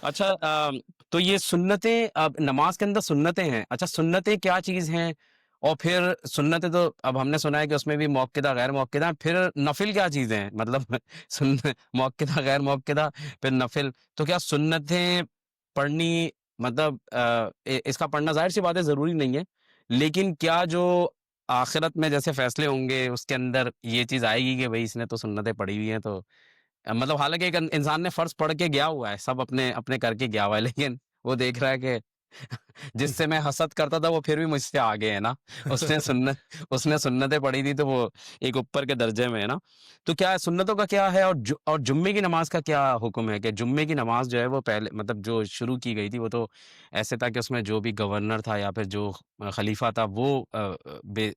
اچھا تو یہ سنتیں، اب نماز کے اندر سنتیں ہیں، اچھا سنتیں کیا چیز ہیں؟ اور پھر سنتیں تو اب ہم نے سنا ہے کہ اس میں بھی موقدہ غیر موقدہ، پھر نفل کیا چیزیں ہیں؟ مطلب سن موقدہ غیر موقدہ پھر نفل، تو کیا سنتیں پڑھنی مطلب اس کا پڑھنا ظاہر سی بات ہے ضروری نہیں ہے، لیکن کیا جو آخرت میں جیسے فیصلے ہوں گے اس کے اندر یہ چیز آئے گی کہ بھائی اس نے تو سنتیں پڑھی ہوئی ہیں، تو مطلب حالانکہ ایک انسان نے فرض پڑھ کے گیا ہوا ہے، سب اپنے اپنے کر کے گیا ہوا ہے، لیکن وہ دیکھ رہا ہے کہ جس سے میں حسد کرتا تھا وہ پھر بھی مجھ سے آگے ہے نا، اس نے سنتیں پڑھی تھی تو وہ ایک اوپر کے درجے میں ہے نا۔ تو کیا سنتوں کا کیا ہے، اور جمعے کی نماز کا کیا حکم ہے؟ کہ جمعے کی نماز جو ہے وہ پہلے مطلب جو شروع کی گئی تھی وہ تو ایسے تھا کہ اس میں جو بھی گورنر تھا یا پھر جو خلیفہ تھا وہ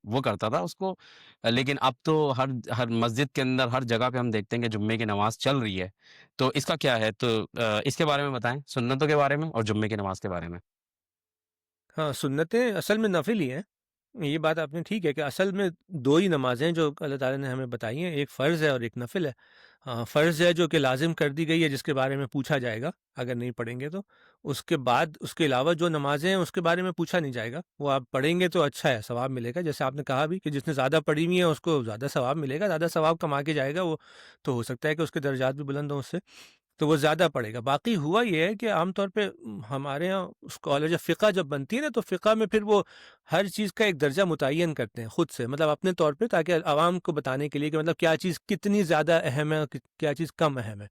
وہ کرتا تھا اس کو، لیکن اب تو ہر مسجد کے اندر ہر جگہ پہ ہم دیکھتے ہیں کہ جمعے کی نماز چل رہی ہے، تو اس کا کیا ہے؟ تو اس کے بارے میں بتائیں، سنتوں کے بارے میں اور جمعے کی نماز کے بارے میں۔ ہاں، سنتیں اصل میں نفل ہی ہیں۔ یہ بات آپ نے ٹھیک ہے کہ اصل میں دو ہی نمازیں جو اللہ تعالیٰ نے ہمیں بتائی ہیں، ایک فرض ہے اور ایک نفل ہے۔ ہاں، فرض ہے جو کہ لازم کر دی گئی ہے، جس کے بارے میں پوچھا جائے گا اگر نہیں پڑھیں گے تو۔ اس کے بعد اس کے علاوہ جو نمازیں ہیں اس کے بارے میں پوچھا نہیں جائے گا، وہ آپ پڑھیں گے تو اچھا ہے، ثواب ملے گا۔ جیسے آپ نے کہا بھی کہ جس نے زیادہ پڑھی ہوئی ہیں اس کو زیادہ ثواب ملے گا، زیادہ ثواب کما کے جائے گا وہ، تو ہو سکتا ہے کہ اس کے درجات بھی بلند ہوں اس سے، تو وہ زیادہ پڑے گا۔ باقی ہوا یہ ہے کہ عام طور پہ ہمارے یہاں اسکالر جب فقہ جب بنتی ہے نا، تو فقہ میں پھر وہ ہر چیز کا ایک درجہ متعین کرتے ہیں خود سے، مطلب اپنے طور پہ، تاکہ عوام کو بتانے کے لیے کہ مطلب کیا چیز کتنی زیادہ اہم ہے اور کیا چیز کم اہم ہے۔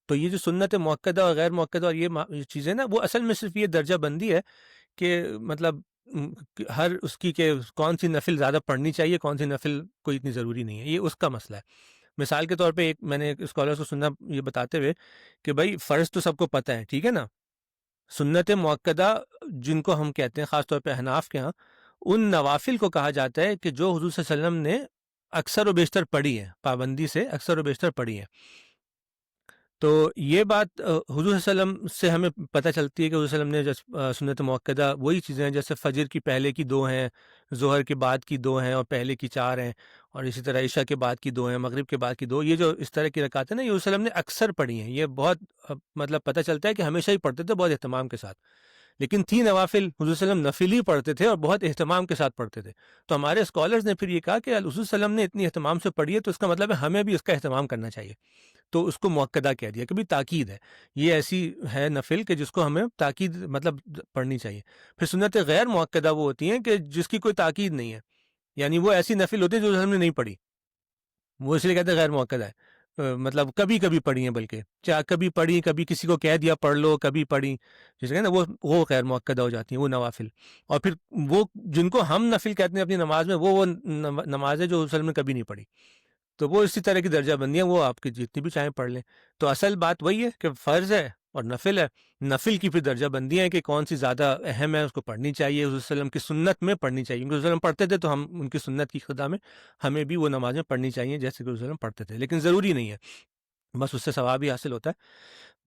تو یہ جو سنت موقدہ اور غیر موقدہ اور یہ چیزیں نا، وہ اصل میں صرف یہ درجہ بندی ہے کہ مطلب ہر اس کی کہ کون سی نفل زیادہ پڑھنی چاہیے، کون سی نفل کوئی اتنی ضروری نہیں ہے، یہ اس کا مسئلہ ہے۔ مثال کے طور پہ ایک میں نے ایک اسکالر کو سننا یہ بتاتے ہوئے کہ بھائی فرض تو سب کو پتہ ہے، ٹھیک ہے نا، سنت موقدہ جن کو ہم کہتے ہیں خاص طور پہ حناف کے ہاں، ان نوافل کو کہا جاتا ہے کہ جو حضور صلی اللہ علیہ وسلم نے اکثر و بیشتر پڑھی ہے، پابندی سے اکثر و بیشتر پڑھی ہے۔ تو یہ بات حضور صلی اللہ علیہ وسلم سے ہمیں پتہ چلتی ہے کہ حضور صلی اللہ علیہ وسلم نے سنت موقدہ وہی چیزیں ہیں، جیسے فجر کی پہلے کی دو ہیں، ظہر کے بعد کی دو ہیں اور پہلے کی چار ہیں، اور اسی طرح عشاء کے بعد کی دو ہیں، مغرب کے بعد کی دو، یہ جو اس طرح کی رکعتیں نا، یہ حضور صلی اللہ علیہ وسلم نے اکثر پڑھی ہیں۔ یہ بہت مطلب پتہ چلتا ہے کہ ہمیشہ ہی پڑھتے تھے بہت اہتمام کے ساتھ، لیکن تھی نوافل حضور صلی اللہ علیہ وسلم نفل ہی پڑھتے تھے اور بہت اہتمام کے ساتھ پڑھتے تھے۔ تو ہمارے اسکالرز نے پھر یہ کہا کہ حضور صلی اللہ علیہ وسلم نے اتنی اہتمام سے پڑھی ہے تو اس کا مطلب ہے ہمیں بھی اس کا اہتمام کرنا چاہیے، تو اس کو موقدہ کہہ دیا کہ بھی تاکید ہے، یہ ایسی ہے نفل کہ جس کو ہمیں تاکید مطلب پڑھنی چاہیے۔ پھر سنت غیر موقدہ وہ ہوتی ہیں کہ جس کی کوئی تاکید نہیں ہے، یعنی وہ ایسی نفل ہوتی ہے جو ہم نے نہیں پڑھی، وہ اس لیے کہتے ہیں غیر موقدہ ہے، مطلب کبھی کبھی پڑھی ہیں، بلکہ چاہے کبھی پڑھی، کبھی کسی کو کہہ دیا پڑھ لو، کبھی پڑھی، جسے کہتے ہیں نا وہ غیر موقدہ ہو جاتی ہیں وہ نوافل۔ اور پھر وہ جن کو ہم نفل کہتے ہیں اپنی نماز میں، وہ نمازیں جو اصل میں کبھی نہیں پڑھی، تو وہ اسی طرح کی درجہ بندیاں وہ آپ کی جتنی بھی چاہیں پڑھ لیں۔ تو اصل بات وہی ہے کہ فرض ہے اور نفل ہے، نفل کی پھر درجہ بندیاں ہیں کہ کون سی زیادہ اہم ہے، اس کو پڑھنی چاہیے، حضور صلی اللہ علیہ وسلم کی سنت میں پڑھنی چاہیے، کیونکہ حضور صلی اللہ علیہ وسلم پڑھتے تھے تو ہم ان کی سنت کی اقتداء میں ہمیں بھی وہ نمازیں پڑھنی چاہیے جیسے کہ حضور صلی اللہ علیہ وسلم پڑھتے تھے، لیکن ضروری نہیں ہے، بس اس سے ثواب ہی حاصل ہوتا ہے۔